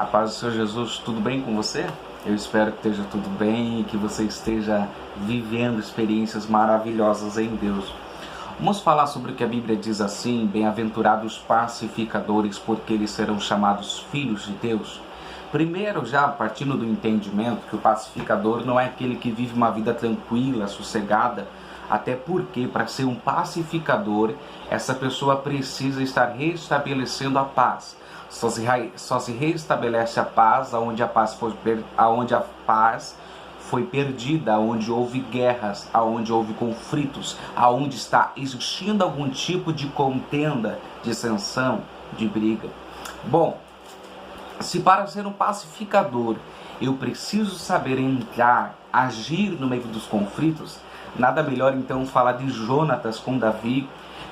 A paz do Senhor Jesus, tudo bem com você? Eu espero que esteja tudo bem e que você esteja vivendo experiências maravilhosas em Deus. Vamos falar sobre o que a Bíblia diz assim: bem-aventurados pacificadores, porque eles serão chamados filhos de Deus. Primeiro, já partindo do entendimento que o pacificador não é aquele que vive uma vida tranquila, sossegada, até porque para ser um pacificador, essa pessoa precisa estar restabelecendo a paz. Só se restabelece a paz aonde a paz foi perdida, aonde houve guerras, aonde houve conflitos, aonde está existindo algum tipo de contenda, dissensão, de briga. Bom, se para ser um pacificador eu preciso saber entrar, agir no meio dos conflitos, nada melhor então falar de Jonatas com Davi.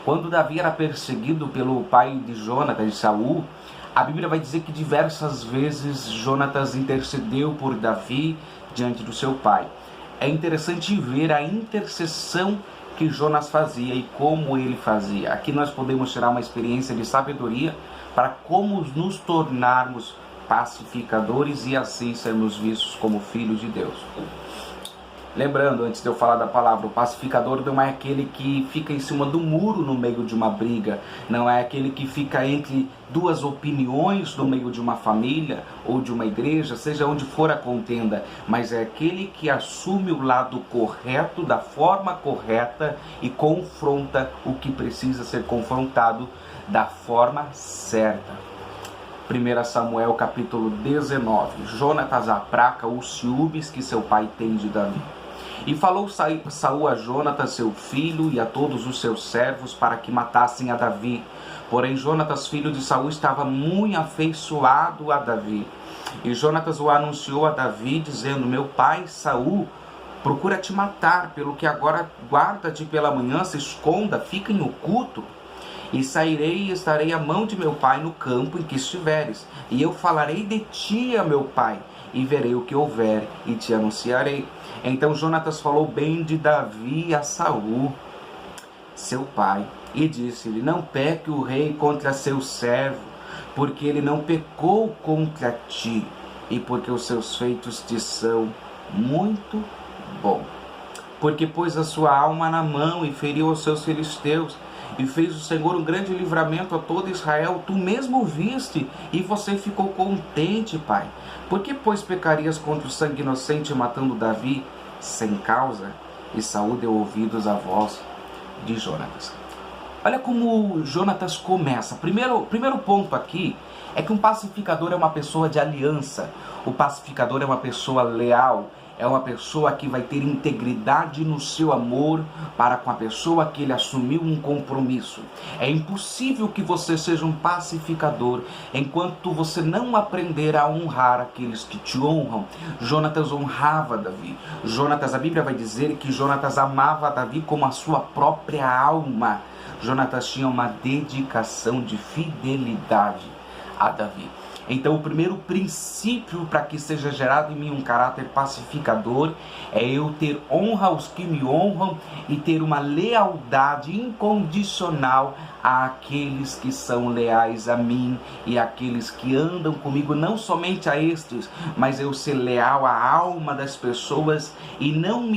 Quando Davi era perseguido pelo pai de Jonatas, de Saul, a Bíblia vai dizer que diversas vezes Jonatas intercedeu por Davi diante do seu pai. É interessante ver a intercessão que Jonas fazia e como ele fazia. Aqui nós podemos tirar uma experiência de sabedoria para como nos tornarmos pacificadores e assim sermos vistos como filhos de Deus. Lembrando, antes de eu falar da palavra, o pacificador não é aquele que fica em cima do muro no meio de uma briga, não é aquele que fica entre duas opiniões no meio de uma família ou de uma igreja, seja onde for a contenda, mas é aquele que assume o lado correto, da forma correta e confronta o que precisa ser confrontado da forma certa. 1 Samuel capítulo 19, Jonatas aplaca os ciúmes que seu pai tem de Davi. E falou Saul a Jonatas, seu filho, e a todos os seus servos, para que matassem a Davi. Porém, Jonatas, filho de Saul, estava muito afeiçoado a Davi. E Jonatas o anunciou a Davi, dizendo: meu pai Saul procura te matar, pelo que agora guarda-te pela manhã, se esconda, fica em oculto. E sairei e estarei à mão de meu pai no campo em que estiveres. E eu falarei de ti a meu pai, e verei o que houver, e te anunciarei. Então Jonatas falou bem de Davi a Saul, seu pai, e disse-lhe: não peque o rei contra seu servo, porque ele não pecou contra ti, e porque os seus feitos te são muito bons. Porque pôs a sua alma na mão e feriu os seus filisteus, e fez o Senhor um grande livramento a todo Israel. Tu mesmo viste, e você ficou contente, pai. Por que, pois, pecarias contra o sangue inocente, matando Davi sem causa? E Saul deu ouvidos à voz de Jonatas. Olha como Jonatas começa. Primeiro ponto aqui é que um pacificador é uma pessoa de aliança. O pacificador é uma pessoa leal. É uma pessoa que vai ter integridade no seu amor para com a pessoa que ele assumiu um compromisso. É impossível que você seja um pacificador enquanto você não aprender a honrar aqueles que te honram. Jonatas honrava Davi. A Bíblia vai dizer que Jonatas amava Davi como a sua própria alma. Jonatas tinha uma dedicação de fidelidade a Davi. Então o primeiro princípio para que seja gerado em mim um caráter pacificador é eu ter honra aos que me honram e ter uma lealdade incondicional àqueles que são leais a mim e àqueles que andam comigo, não somente a estes, mas eu ser leal à alma das pessoas e não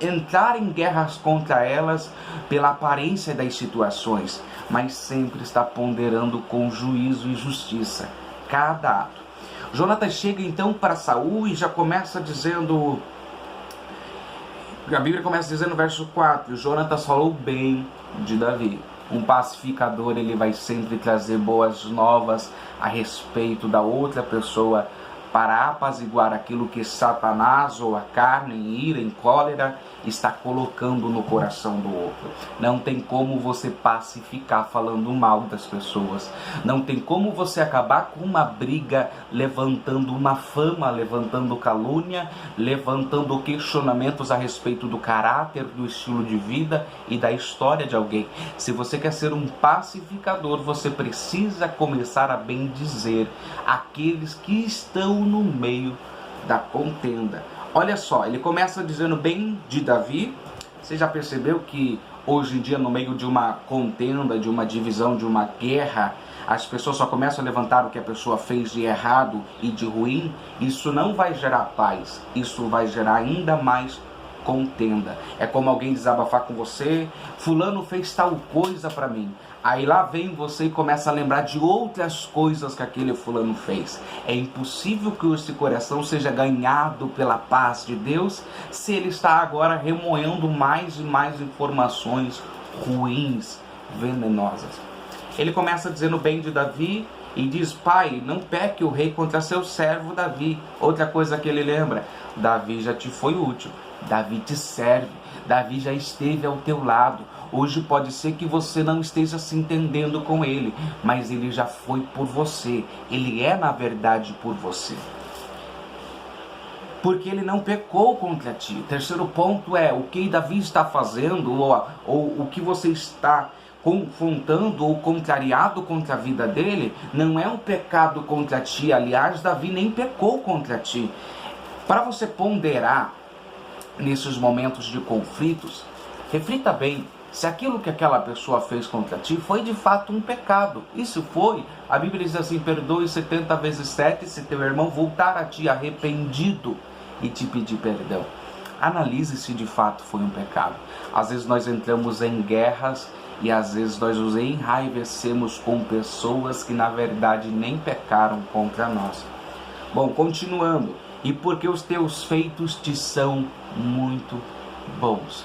entrar em guerras contra elas pela aparência das situações, mas sempre estar ponderando com juízo e justiça cada ato. Jonatas chega então para Saul e já começa dizendo, a Bíblia começa dizendo no verso 4, Jonatas falou bem de Davi. Um pacificador, ele vai sempre trazer boas novas a respeito da outra pessoa para apaziguar aquilo que Satanás ou a carne, em ira, em cólera, está colocando no coração do outro. Não tem como você pacificar falando mal das pessoas. Não tem como você acabar com uma briga levantando uma fama, levantando calúnia, levantando questionamentos a respeito do caráter, do estilo de vida e da história de alguém. Se você quer ser um pacificador, você precisa começar a bendizer aqueles que estão no meio da contenda. Olha só, ele começa dizendo bem de Davi. Você já percebeu que hoje em dia, no meio de uma contenda, de uma divisão, de uma guerra, as pessoas só começam a levantar o que a pessoa fez de errado e de ruim, isso não vai gerar paz, isso vai gerar ainda mais contenda. É como alguém desabafar com você: fulano fez tal coisa para mim. Aí lá vem você e começa a lembrar de outras coisas que aquele fulano fez. É impossível que esse coração seja ganhado pela paz de Deus se ele está agora remoendo mais e mais informações ruins, venenosas. Ele começa dizendo bem de Davi e diz: pai, não peque o rei contra seu servo Davi. Outra coisa que ele lembra: Davi já te foi útil, Davi te serve, Davi já esteve ao teu lado. Hoje pode ser que você não esteja se entendendo com ele, mas ele já foi por você, ele é na verdade por você. Porque ele não pecou contra ti. Terceiro ponto é: o que Davi está fazendo, ou o que você está confrontando ou contrariado contra a vida dele, não é um pecado contra ti. Aliás, Davi nem pecou contra ti. Para você ponderar nesses momentos de conflitos, reflita bem se aquilo que aquela pessoa fez contra ti foi de fato um pecado. E se foi, a Bíblia diz assim: perdoe 70 vezes 7 se teu irmão voltar a ti arrependido e te pedir perdão. Analise se de fato foi um pecado. Às vezes nós entramos em guerras e às vezes nós nos enraivecemos com pessoas que na verdade nem pecaram contra nós. Bom, continuando: e porque os teus feitos te são muito bons.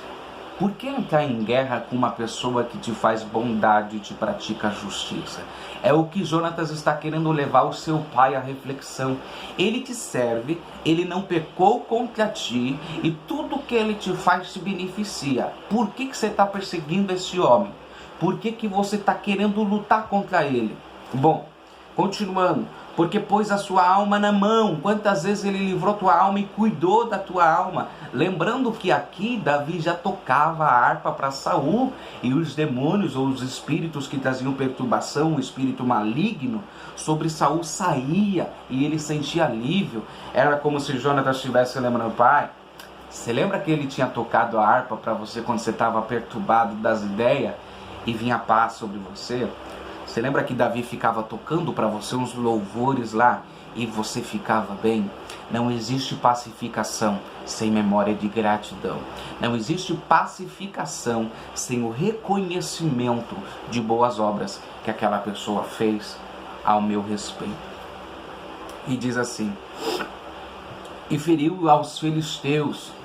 Por que entrar em guerra com uma pessoa que te faz bondade e te pratica justiça? É o que Jonatas está querendo levar o seu pai à reflexão. Ele te serve, ele não pecou contra ti e tudo que ele te faz te beneficia. Por que você está perseguindo esse homem? Por que você está querendo lutar contra ele? Bom, continuando: porque pôs a sua alma na mão. Quantas vezes ele livrou tua alma e cuidou da tua alma? Lembrando que aqui Davi já tocava a harpa para Saul, e os demônios ou os espíritos que traziam perturbação, o espírito maligno sobre Saul saía e ele sentia alívio. Era como se Jonatas estivesse lembrando: pai, você lembra que ele tinha tocado a harpa para você quando você estava perturbado das ideias e vinha paz sobre você? Você lembra que Davi ficava tocando para você uns louvores lá e você ficava bem? Não existe pacificação sem memória de gratidão. Não existe pacificação sem o reconhecimento de boas obras que aquela pessoa fez ao meu respeito. E diz assim: e feriu aos filisteus.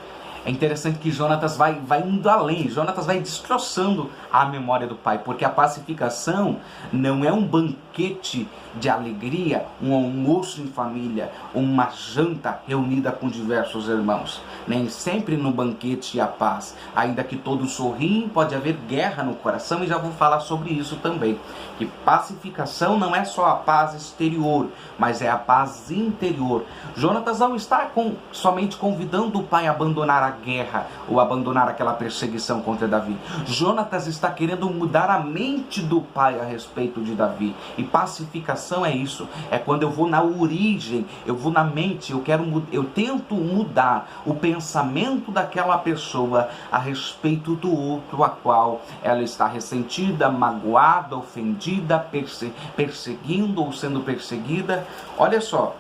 É interessante que Jonatas vai indo além, Jonatas vai destroçando a memória do pai, porque a pacificação não é um banquete de alegria, um almoço em família, uma janta reunida com diversos irmãos. Nem sempre no banquete há paz, ainda que todos sorriem, pode haver guerra no coração, e já vou falar sobre isso também. Que pacificação não é só a paz exterior, mas é a paz interior. Jonatas não está somente convidando o pai a abandonar a guerra ou abandonar aquela perseguição contra Davi. Jonatas está querendo mudar a mente do pai a respeito de Davi. E pacificação é isso, é quando eu vou na origem, eu vou na mente, eu tento mudar o pensamento daquela pessoa a respeito do outro, a qual ela está ressentida, magoada, ofendida, perseguindo ou sendo perseguida. Olha só,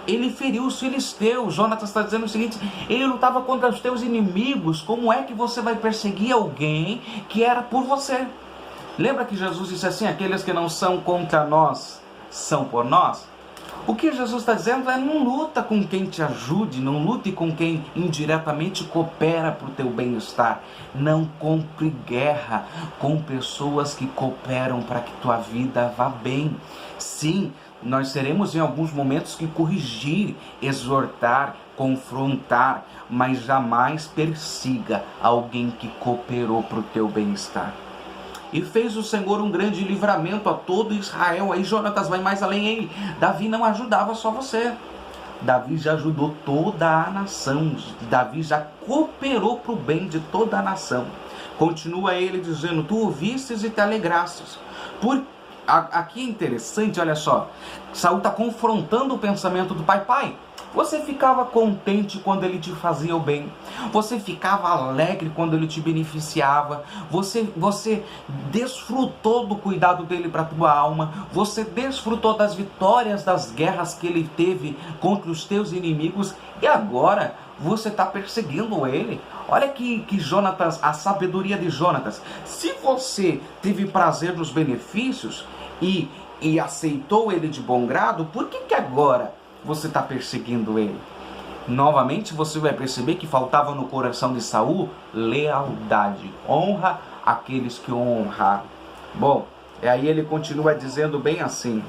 ele feriu os filisteus. Jonatas está dizendo o seguinte: ele lutava contra os teus inimigos. Como é que você vai perseguir alguém que era por você? Lembra que Jesus disse assim: aqueles que não são contra nós são por nós? O que Jesus está dizendo é: não luta com quem te ajude, não lute com quem indiretamente coopera para o teu bem-estar. Não compre guerra com pessoas que cooperam para que tua vida vá bem. Sim, nós teremos em alguns momentos que corrigir, exortar, confrontar, mas jamais persiga alguém que cooperou para o teu bem-estar. E fez o Senhor um grande livramento a todo Israel. Aí Jonatas vai mais além. Ei, Davi não ajudava só você. Davi já ajudou toda a nação. Davi já cooperou para o bem de toda a nação. Continua ele dizendo: tu ouvistes e te alegrastes. aqui é interessante, olha só. Saul está confrontando o pensamento do pai. Pai, você ficava contente quando ele te fazia o bem. Você ficava alegre quando ele te beneficiava. Você desfrutou do cuidado dele para a tua alma. Você desfrutou das vitórias das guerras que ele teve contra os teus inimigos. E agora você está perseguindo ele. Olha que Jonatas, a sabedoria de Jonatas. Se você teve prazer nos benefícios e aceitou ele de bom grado, por que agora você está perseguindo ele? Novamente você vai perceber que faltava no coração de Saul lealdade. Honra aqueles que o honraram. Bom, aí ele continua dizendo bem assim.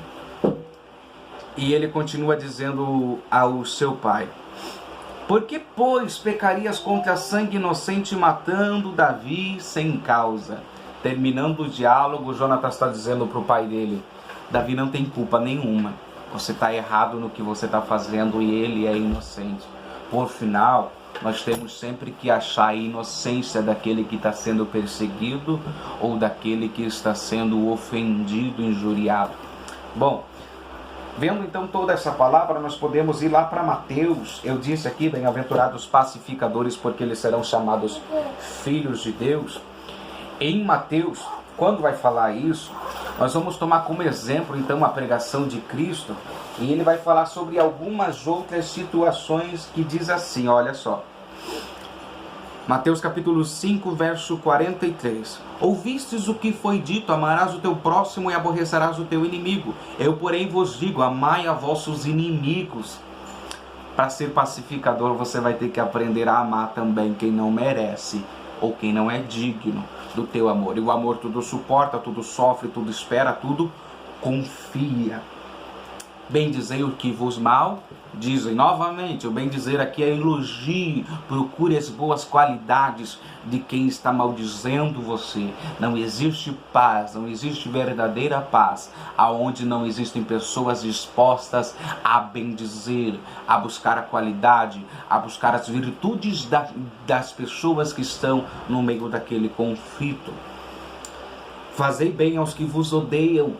E ele continua dizendo ao seu pai: por que, pois, pecarias contra sangue inocente matando Davi sem causa? Terminando o diálogo, Jonatas está dizendo para o pai dele: Davi não tem culpa nenhuma. Você está errado no que você está fazendo e ele é inocente. Por final, nós temos sempre que achar a inocência daquele que está sendo perseguido ou daquele que está sendo ofendido, injuriado. Bom, vendo então toda essa palavra, nós podemos ir lá para Mateus. Eu disse aqui, bem-aventurados pacificadores, porque eles serão chamados filhos de Deus. Em Mateus, quando vai falar isso, nós vamos tomar como exemplo então a pregação de Cristo, e ele vai falar sobre algumas outras situações que diz assim, olha só. Mateus capítulo 5, verso 43. Ouvistes o que foi dito, amarás o teu próximo e aborrecerás o teu inimigo. Eu, porém, vos digo, amai a vossos inimigos. Para ser pacificador, você vai ter que aprender a amar também quem não merece ou quem não é digno do teu amor. E o amor tudo suporta, tudo sofre, tudo espera, tudo confia. Bem dizer o que vos mal dizem. Novamente, o bem dizer aqui é elogio. Procure as boas qualidades de quem está maldizendo você. Não existe paz, não existe verdadeira paz aonde não existem pessoas dispostas a bendizer, a buscar a qualidade, a buscar as virtudes das pessoas que estão no meio daquele conflito. Fazei bem aos que vos odeiam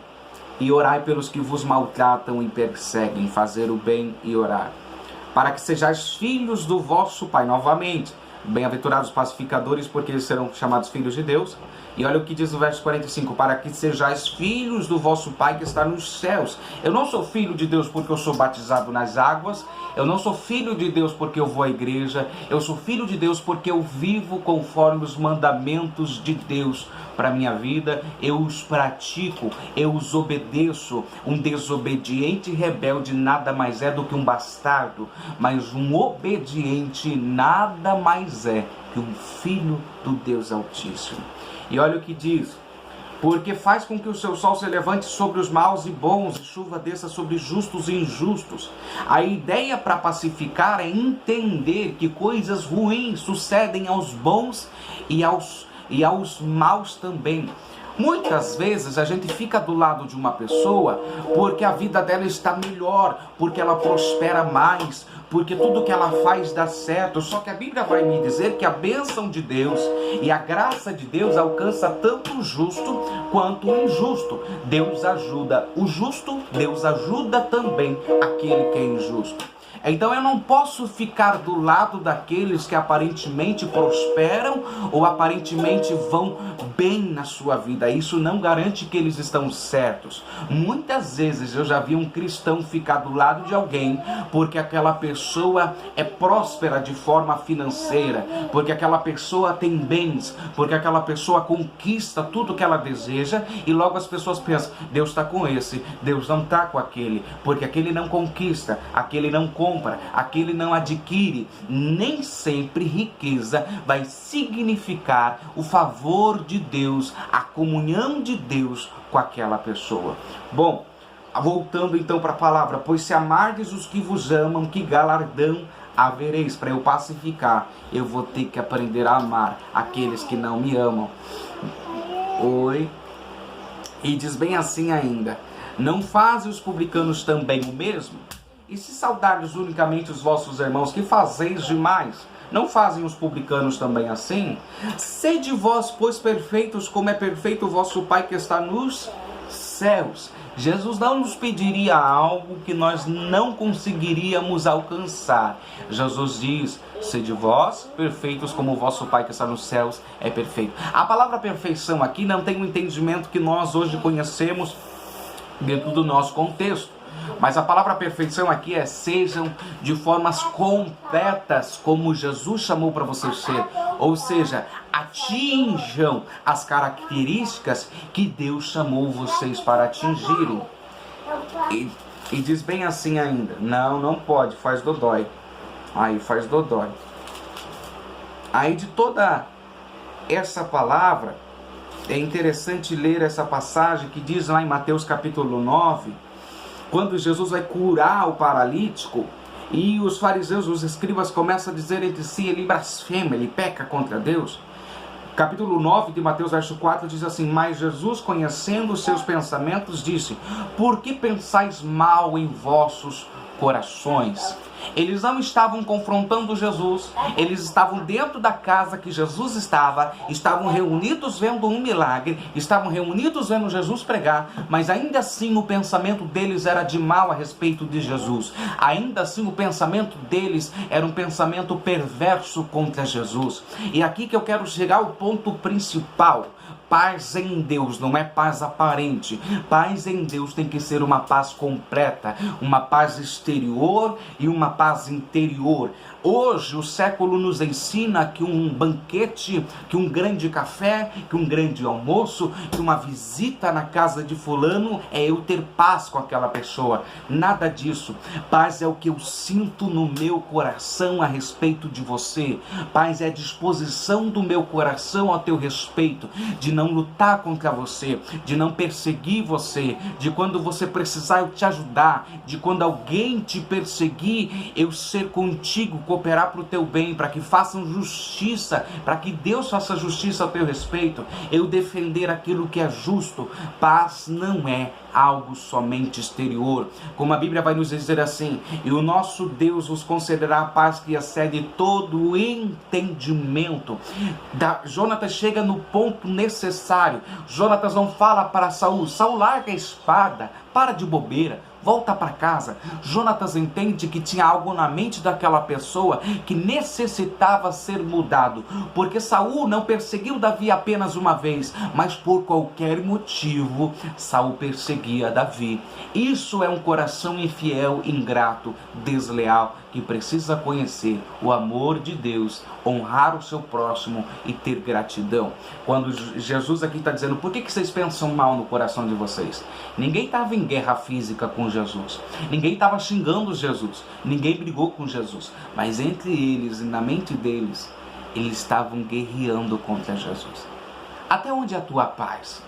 e orai pelos que vos maltratam e perseguem. Fazer o bem e orar, para que sejais filhos do vosso Pai. Novamente, bem-aventurados pacificadores, porque eles serão chamados filhos de Deus. E olha o que diz o verso 45, para que sejais filhos do vosso Pai que está nos céus. Eu não sou filho de Deus porque eu sou batizado nas águas, eu não sou filho de Deus porque eu vou à igreja, eu sou filho de Deus porque eu vivo conforme os mandamentos de Deus para a minha vida, eu os pratico, eu os obedeço. Um desobediente e rebelde nada mais é do que um bastardo, mas um obediente nada mais é que um filho do Deus Altíssimo. E olha o que diz: porque faz com que o seu sol se levante sobre os maus e bons, e chuva desça sobre justos e injustos. A ideia para pacificar é entender que coisas ruins sucedem aos bons e aos maus também. Muitas vezes a gente fica do lado de uma pessoa porque a vida dela está melhor, porque ela prospera mais, porque tudo que ela faz dá certo. Só que a Bíblia vai me dizer que a bênção de Deus e a graça de Deus alcança tanto o justo quanto o injusto. Deus ajuda o justo, Deus ajuda também aquele que é injusto. Então eu não posso ficar do lado daqueles que aparentemente prosperam ou aparentemente vão bem na sua vida. Isso não garante que eles estão certos. Muitas vezes eu já vi um cristão ficar do lado de alguém porque aquela pessoa é próspera de forma financeira, porque aquela pessoa tem bens, porque aquela pessoa conquista tudo que ela deseja, e logo as pessoas pensam: Deus está com esse, Deus não está com aquele, porque aquele não conquista, aquele não compra, aquele não adquire. Nem sempre riqueza vai significar o favor de Deus, a comunhão de Deus com aquela pessoa. Bom, voltando então para a palavra: pois se amardes os que vos amam, que galardão havereis? Para eu pacificar, eu vou ter que aprender a amar aqueles que não me amam. Oi. E diz bem assim ainda: não fazem os publicanos também o mesmo? E se saudardes unicamente os vossos irmãos, que fazeis demais? Não fazem os publicanos também assim? Sede vós, pois, perfeitos, como é perfeito o vosso Pai que está nos céus. Jesus não nos pediria algo que nós não conseguiríamos alcançar. Jesus diz: sede vós perfeitos como o vosso Pai que está nos céus é perfeito. A palavra perfeição aqui não tem o entendimento que nós hoje conhecemos dentro do nosso contexto. Mas a palavra perfeição aqui é: sejam de formas completas como Jesus chamou para vocês ser. Ou seja, atinjam as características que Deus chamou vocês para atingirem. E diz bem assim ainda: não pode, faz dodói. Aí faz dodói. Aí de toda essa palavra, é interessante ler essa passagem que diz lá em Mateus capítulo 9, quando Jesus vai curar o paralítico, e os fariseus, os escribas começam a dizer entre si: ele blasfema, ele peca contra Deus. Capítulo 9 de Mateus, verso 4 diz assim: mas Jesus, conhecendo os seus pensamentos, disse: por que pensais mal em vossos corações? Eles não estavam confrontando Jesus, eles estavam dentro da casa que Jesus estava, estavam reunidos vendo um milagre, estavam reunidos vendo Jesus pregar, mas ainda assim o pensamento deles era de mal a respeito de Jesus. Ainda assim o pensamento deles era um pensamento perverso contra Jesus. E aqui que eu quero chegar ao ponto principal. Paz em Deus não é paz aparente. Paz em Deus tem que ser uma paz completa, uma paz exterior e uma paz interior. Hoje o século nos ensina que um banquete, que um grande café, que um grande almoço, que uma visita na casa de fulano é eu ter paz com aquela pessoa. Nada disso. Paz é o que eu sinto no meu coração a respeito de você. Paz é a disposição do meu coração a teu respeito, de não lutar contra você, de não perseguir você, de quando você precisar eu te ajudar, de quando alguém te perseguir, eu ser contigo, cooperar para o teu bem, para que façam justiça, para que Deus faça justiça a teu respeito, eu defender aquilo que é justo. Paz não é algo somente exterior, como a Bíblia vai nos dizer assim: e o nosso Deus vos concederá a paz que excede todo o entendimento. Jonatas chega no ponto necessário. Jonatas não fala para Saul: Saul, larga a espada, para de bobeira, volta para casa. Jonatas entende que tinha algo na mente daquela pessoa que necessitava ser mudado, porque Saul não perseguiu Davi apenas uma vez, mas por qualquer motivo Saul perseguia Davi. Isso é um coração infiel, ingrato, desleal, que precisa conhecer o amor de Deus, honrar o seu próximo e ter gratidão. Quando Jesus aqui está dizendo: por que vocês pensam mal no coração de vocês? Ninguém estava em guerra física com Jesus, ninguém estava xingando Jesus, ninguém brigou com Jesus, mas entre eles e na mente deles, eles estavam guerreando contra Jesus. Até onde é a tua paz?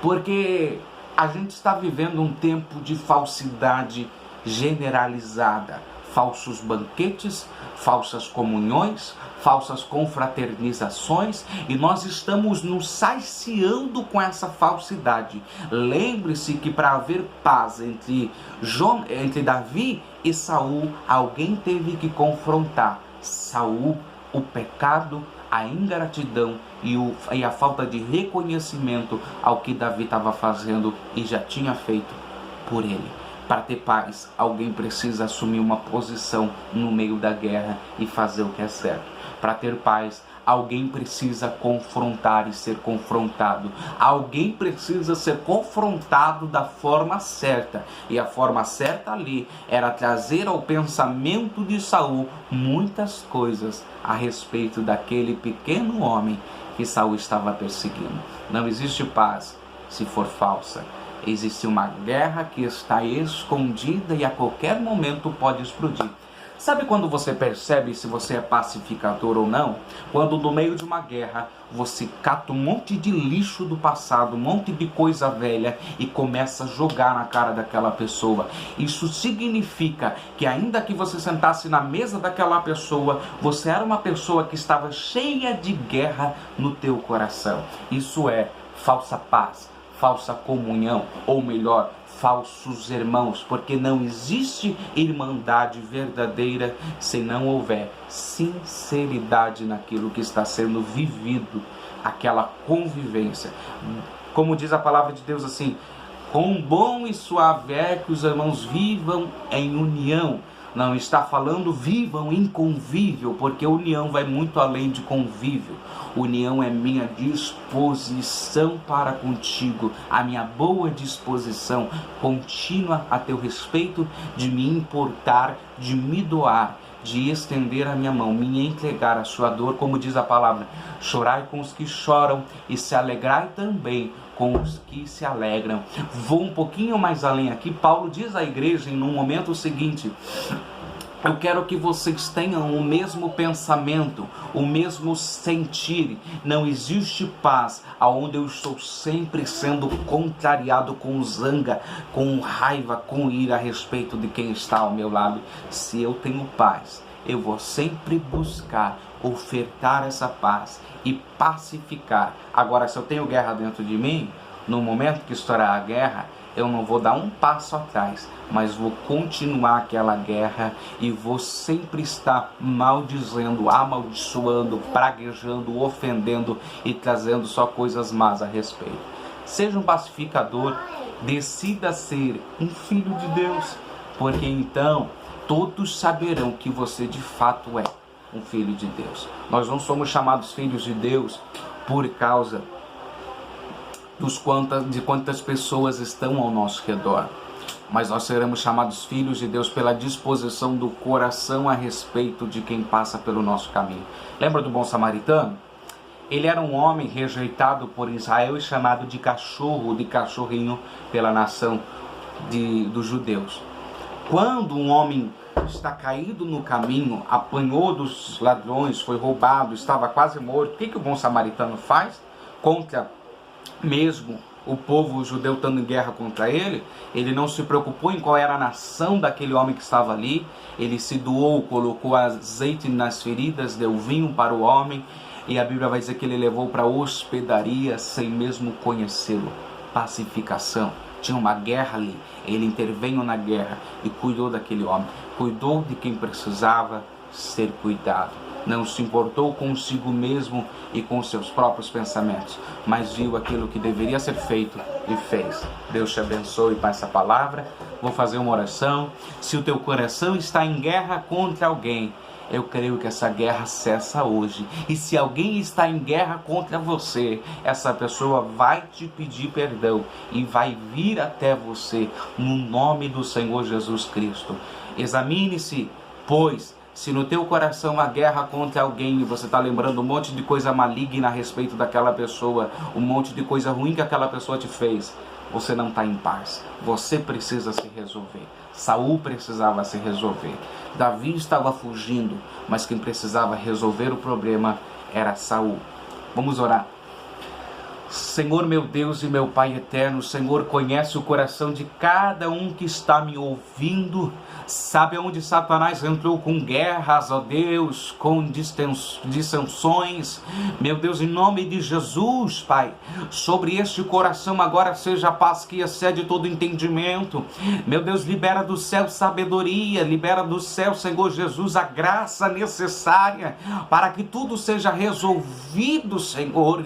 Porque a gente está vivendo um tempo de falsidade generalizada. Falsos banquetes, falsas comunhões, falsas confraternizações, e nós estamos nos saciando com essa falsidade. Lembre-se que para haver paz entre Davi e Saul, alguém teve que confrontar Saul, o pecado, a ingratidão e a falta de reconhecimento ao que Davi estava fazendo e já tinha feito por ele. Para ter paz, alguém precisa assumir uma posição no meio da guerra e fazer o que é certo. Para ter paz, alguém precisa confrontar e ser confrontado. Alguém precisa ser confrontado da forma certa. E a forma certa ali era trazer ao pensamento de Saul muitas coisas a respeito daquele pequeno homem que Saul estava perseguindo. Não existe paz se for falsa. Existe uma guerra que está escondida e a qualquer momento pode explodir. Sabe quando você percebe se você é pacificador ou não? Quando no meio de uma guerra você cata um monte de lixo do passado, um monte de coisa velha e começa a jogar na cara daquela pessoa. Isso significa que ainda que você sentasse na mesa daquela pessoa, você era uma pessoa que estava cheia de guerra no teu coração. Isso é falsa paz, falsa comunhão, ou melhor, falsos irmãos, porque não existe irmandade verdadeira se não houver sinceridade naquilo que está sendo vivido, aquela convivência. Como diz a palavra de Deus assim: Quão bom e suave é que os irmãos vivam em união. Não está falando vivam em convívio, porque união vai muito além de convívio. União é minha disposição para contigo, a minha boa disposição contínua a teu respeito, de me importar, de me doar, de estender a minha mão, me entregar a sua dor, como diz a palavra: chorai com os que choram e se alegrai também com os que se alegram. Vou um pouquinho mais além aqui. Paulo diz à igreja no momento seguinte: eu quero que vocês tenham o mesmo pensamento, o mesmo sentir. Não existe paz aonde eu estou sempre sendo contrariado com zanga, com raiva, com ira a respeito de quem está ao meu lado. Se eu tenho paz, eu vou sempre buscar ofertar essa paz e pacificar. Agora, se eu tenho guerra dentro de mim, no momento que estourar a guerra, eu não vou dar um passo atrás, mas vou continuar aquela guerra e vou sempre estar maldizendo, amaldiçoando, praguejando, ofendendo e trazendo só coisas más a respeito. Seja um pacificador, decida ser um filho de Deus, porque então todos saberão que você de fato é um filho de Deus. Nós não somos chamados filhos de Deus por causa de quantas pessoas estão ao nosso redor, mas nós seremos chamados filhos de Deus pela disposição do coração a respeito de quem passa pelo nosso caminho. Lembra do bom samaritano? Ele era um homem rejeitado por Israel e chamado de cachorro, de cachorrinho pela nação dos judeus. Quando um homem está caído no caminho, apanhou dos ladrões, foi roubado, estava quase morto, o que o bom samaritano faz? Contra mesmo o povo judeu estando em guerra contra ele, ele não se preocupou em qual era a nação daquele homem que estava ali. Ele se doou, colocou azeite nas feridas, deu vinho para o homem, e a Bíblia vai dizer que ele levou para a hospedaria sem mesmo conhecê-lo. Pacificação. Tinha uma guerra ali, ele interveio na guerra e cuidou daquele homem, cuidou de quem precisava ser cuidado. Não se importou consigo mesmo e com seus próprios pensamentos, mas viu aquilo que deveria ser feito e fez. Deus te abençoe com essa palavra. Vou fazer uma oração. Se o teu coração está em guerra contra alguém, eu creio que essa guerra cessa hoje. E se alguém está em guerra contra você, essa pessoa vai te pedir perdão e vai vir até você no nome do Senhor Jesus Cristo. Examine-se, pois, se no teu coração há guerra contra alguém e você está lembrando um monte de coisa maligna a respeito daquela pessoa, um monte de coisa ruim que aquela pessoa te fez, você não está em paz. Você precisa se resolver. Saul precisava se resolver. Davi estava fugindo, mas quem precisava resolver o problema era Saul. Vamos orar. Senhor, meu Deus e meu Pai eterno, o Senhor conhece o coração de cada um que está me ouvindo, sabe onde Satanás entrou com guerras, ó Deus, com dissensões. Meu Deus, em nome de Jesus, Pai, sobre este coração agora seja a paz que excede todo entendimento. Meu Deus, libera do céu sabedoria, libera do céu, Senhor Jesus, a graça necessária para que tudo seja resolvido, Senhor.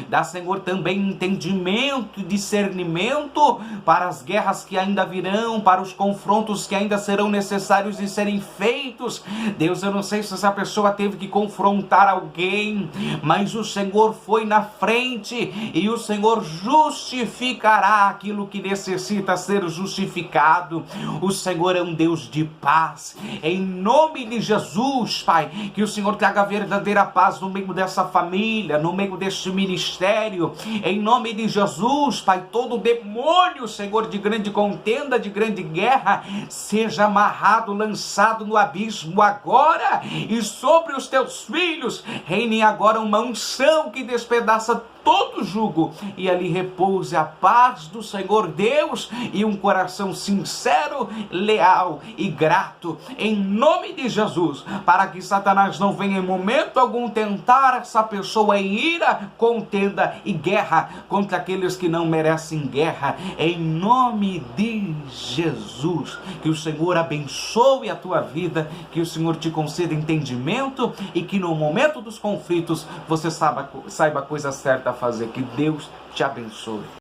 Dá, Senhor, também entendimento e discernimento para as guerras que ainda virão, para os confrontos que ainda serão necessários de serem feitos. Deus, eu não sei se essa pessoa teve que confrontar alguém, mas o Senhor foi na frente e o Senhor justificará aquilo que necessita ser justificado. O Senhor é um Deus de paz. Em nome de Jesus, Pai, que o Senhor traga verdadeira paz no meio dessa família, no meio deste ministério. Em nome de Jesus, Pai, todo demônio, Senhor, de grande contenda, de grande guerra, seja amarrado, lançado no abismo agora, e sobre os teus filhos reine agora uma unção que despedaça todo jugo, e ali repouse a paz do Senhor Deus e um coração sincero, leal e grato, em nome de Jesus, para que Satanás não venha em momento algum tentar essa pessoa em ira, contenda e guerra contra aqueles que não merecem guerra, em nome de Jesus. Que o Senhor abençoe a tua vida, que o Senhor te conceda entendimento e que no momento dos conflitos você saiba a coisa certa a fazer. Que Deus te te abençoe.